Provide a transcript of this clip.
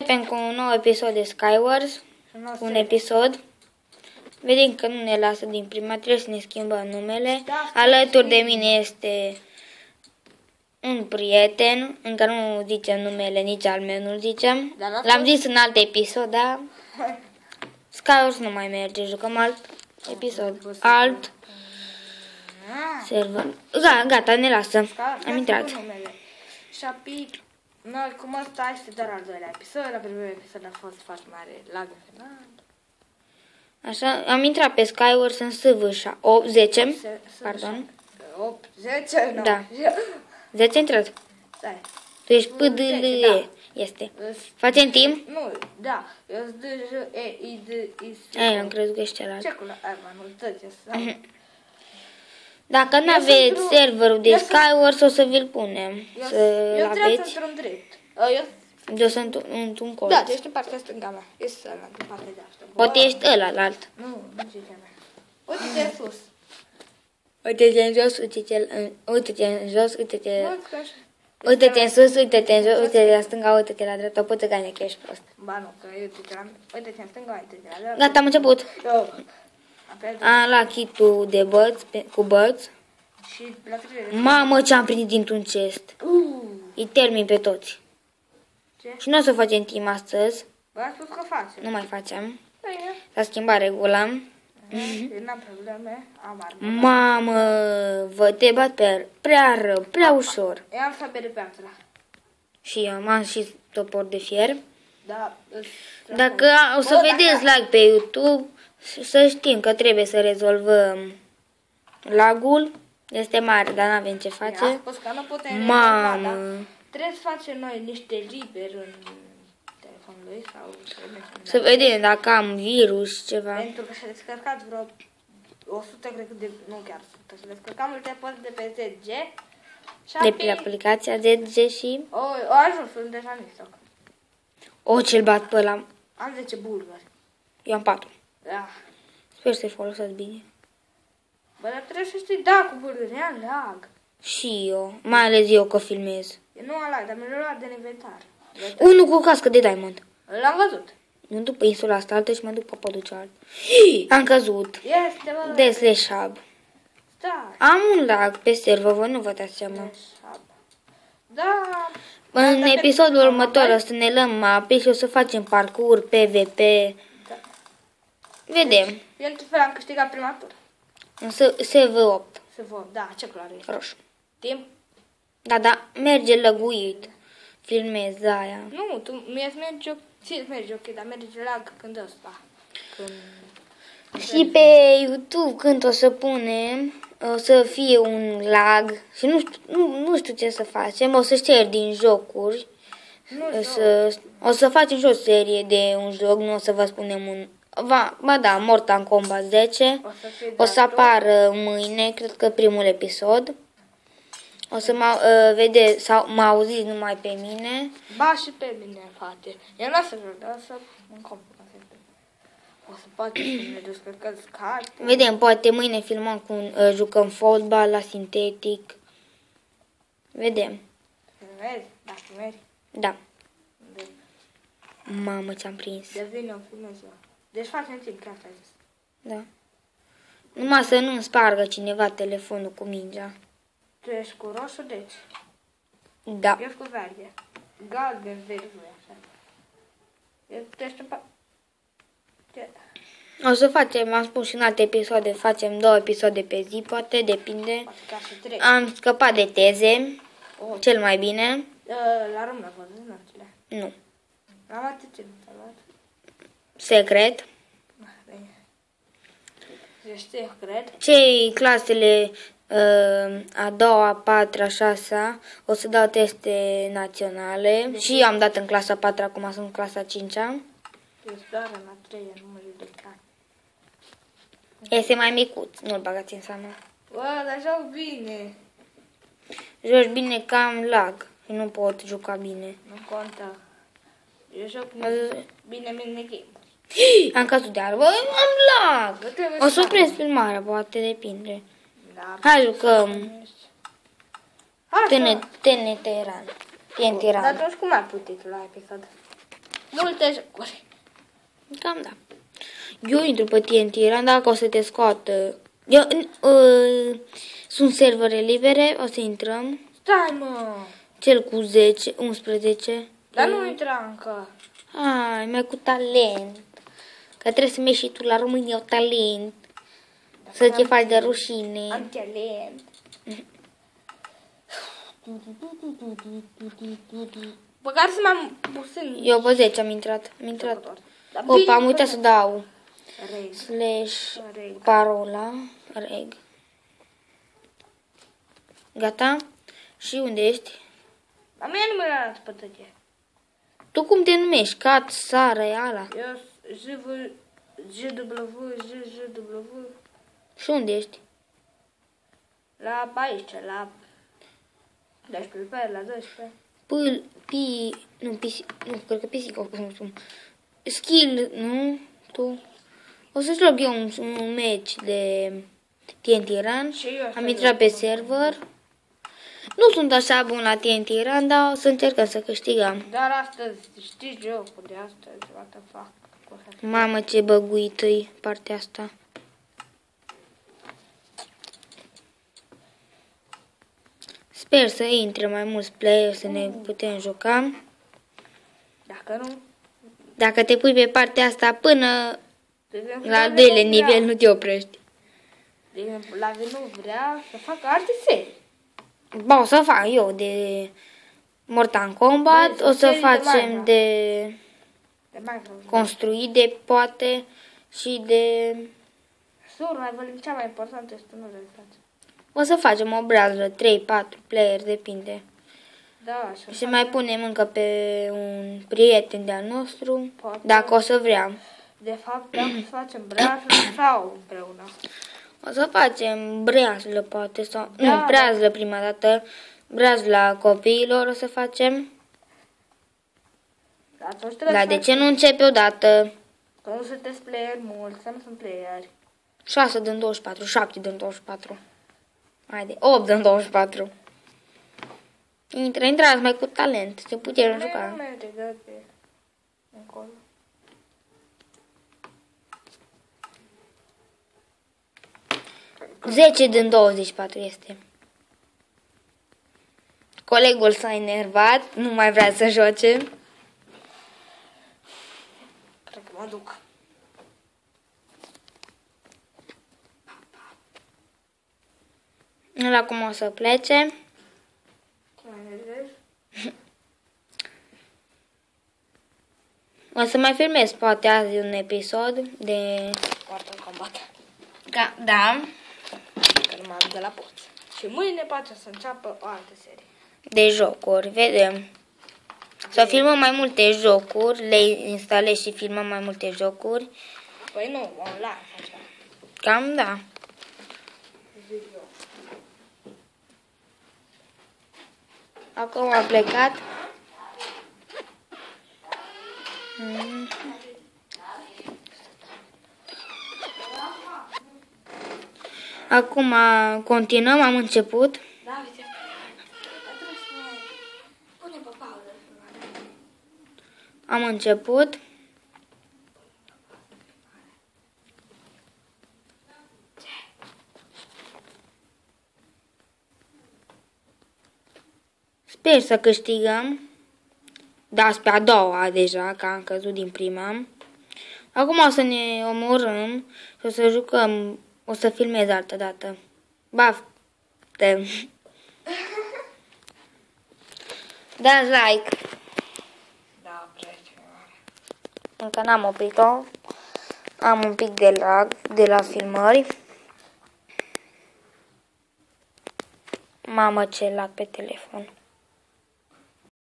Începem cu un nou episod de Skywars, un episod. Vedem că nu ne lasă din prima, trebuie să ne schimbăm numele. Alături de mine este un prieten, încă nu zicem numele, nici al meu nu zicem. L-am zis în alt episod, dar Skywars nu mai merge, jucăm alt episod, alt server. Gata, ne lasă, am intrat. Noi, cum ăsta este doar al doilea episod, la primul episod a fost foarte mare lag în final. Așa, am intrat pe Skywars în SV 8, 10, pardon. 8, 10, nu. Da. 10 intrat. Stai. Tu ești PDLE, da. este. Facem timp? Nu, da. Eu sunt DJEID. Am crezut că ești celălalt. Ce cu la nu Dacă nu aveți serverul de Skywars, o să vi-l punem. Eu trebuie să într-un drept. Eu sunt într-un colț. Da, tu ești în partea stânga mea. Ești ăla, în partea de asta. Poate ești ălalt. Nu zice mea. Uite-te sus. Uite-te în jos, uite-te în jos, uite-te... Uite-te în sus, uite-te în jos, uite-te la stânga, uite-te la dreapta, poate gane că ești prost. Ba nu, că uite-te în stânga, uite-te la dreapta. Gata, am început. Am luat kit-ul de băți, cu băți. Și la Mamă, ce-am primit dintr-un chest. Îi termin pe toți. Ce? Și nu o să facem team astăzi. Bă, a spus că facem. Nu mai facem. Bine. S-a schimbat regula. N-am probleme, am armă. Mamă, te bat pe prea rău, prea ușor. Eu am sabere pe altăla. Și eu am și topor de fier. Da. Dacă o să vedeți lag pe YouTube, să știm că trebuie să rezolvăm lagul. Este mare, dar nu avem ce face. A spus că nu putem Mamă. rezolva, trebuie să facem noi niște liberi în telefonul lui sau să vedem dacă am virus, ceva. pentru că și-a descărcat vreo 100, cred că nu chiar 100, și-a descărcat multe părți de pe ZG. De pe aplicația ZG și... O ajuns, sunt deja în stoc. O, ce-l bat pe ăla. Am 10 bulgari. Eu am 4. Da. Sper să-i folosesc bine. Bă, dar trebuie să știi, da, cu bulgari, am lag. Și eu, mai ales eu că filmez. Eu nu am lag, dar mi-l luat din inventar. Unul cu cască de diamond. L-am văzut. Nu duc pe insula asta altă și mă duc pe podul cealaltă. Am căzut. Este, bă. De slash hub. Da. Am un lag pe server, voi nu vă dați seama. Da. În episodul următor o să ne luăm mape și o să facem parcurs, PvP. Da. Vedem. Eu într-un fel am câștigat prima tură. În SV8. Să văd, da, ce culoare este? Roșu. Timp? Da, merge lăguit. Filmez aia. Nu, tu mie-ți merge ok, ție-ți merge ok, dar merge lag când ăsta. Când... Și pe YouTube când o să punem, o să fie un lag și nu știu ce să facem, o să șterg din jocuri. O să facem și o serie de un joc, nu o să vă spunem un... Ba da, Mortal Kombat 10. O să apară mâine, cred că primul episod. O să vedeți sau mă auziți numai pe mine. Ba și pe mine, frate. Eu nu o să joc, dar o să o să poate să ne descărcăm Skype. Vedem, poate mâine filmăm cu jucăm fotbal la sintetic. Vedem. Vezi? Dacă mergi. Da. Mamă, ce-am prins. De vine o filmez eu. Deci facem timp, că asta ai zis. Da. Numai să nu-mi spargă cineva telefonul cu mingea. Tu ești cu roșu, deci? Da. Eu cu verde. Galben, verde, așa. Tu ești în O să facem, am spus și în alte episoade, facem 2 episoade pe zi, poate, depinde. Poate chiar și 3. Am scăpat de teze, cel mai bine. La română, vă văzut notele? Nu. Am atât ce nu ți-a luat. Secret. Știi, cred. Cei clasele a doua, a patra, a șasea, o să dau teste naționale. Și eu am dat în clasa 4, acum sunt în clasa 5-a. Eu doar la 3, nu mă ridica. Este mai micuț, nu-l bagați în seama. Bă, dar joc bine. Joci bine că am lag și nu pot juca bine. Nu contă. Eu joc bine game. Am căzut de arbă, am lag. O să opresc filmarea, poate depinde. Da. Hai jucăm. Așa. TNT Teran. Dar atunci cum ar putea tu la episod? multe jocuri. Cam da. Eu intru pe TNT Run, dacă o să te scoată. Sunt servere libere, o să intrăm. Stai, mă! Cel cu 10, 11. Dar nu intra încă. Ai, mai cu talent. Că trebuie să mergi și tu la România, au talent. Să te faci de rușine. Am talent. Băgar să m-am pus în... Eu pe 10 am intrat. Am intrat. Dar Opa, bine, am uitat să dau. Reg. Slash Reg. parola. Reg. Gata? Și unde ești? Dar mie nu mi-a arătat pe tătie. Tu cum te numești? Cat, Sara, e ala. Eu GW. Și unde ești? La aici, la 12, pe la 12. Nu, cred că pisică. Skill, nu? Tu? O să joc eu un match de TNT Run. Și eu Am intrat pe server. Nu sunt așa bun la TNT Run, dar o să încercăm să câștigăm. Dar astăzi, știi jocul de astăzi, what the fuck. Mamă, ce băguită-i partea asta. Sper să intre mai mulți player, să ne putem juca. Dacă nu... Dacă te pui pe partea asta până De exemplu, la al David doilea nu nivel, vrea- nu te oprești. De exemplu, la nu vrea să facă alte serii. Ba, o să fac eu de Mortal Kombat, Băi, o să serii de facem Minecraft. de De Minecraft. construit, de poate și de... Survival, cea mai importantă este nu le faci. O să facem o brază, 3-4 player, depinde. Da, Și mai punem încă pe un prieten de-al nostru, Poate. dacă o să vrea. De fapt, dacă facem brașul sau împreună. O să facem breazlă, poate, sau... Da, nu, breazlă prima dată, breazla copiilor o să facem. Atunci trebuie Dar să de ce nu începe odată? Că nu sunteți player mulți, că nu sunt playeri. 6 din 24, 7 din 24. Haide, 8 din 24. Intrați mai cu talent, se putem Nu juca. merge, dă pe încolo. Zece din 24 este. Colegul s-a enervat, nu mai vrea să joace. Cred că mă duc. El acum o să plece. Ce mai enervezi? O să mai filmez poate azi un episod de... Mortal Kombat. Da. Că nu mai am de la pot. Și mâine poate să înceapă o altă serie. De jocuri, vedem. Să filmăm mai multe jocuri, le instalez și filmăm mai multe jocuri. Păi nu, online așa. Cam da. Video. Acum a plecat. Acum continuăm, am început. Da, uite. Dar trebuie să ne punem pe pauză. Am început. Sper să câștigăm. Da, pe a doua deja, că am căzut din prima. Acum o să ne omorâm și o să jucăm, o să filmez altă dată. Baftă! Dați like! Da, pleci. Încă n-am oprit-o. Am un pic de lag de la filmări. Mamă, ce lag pe telefon.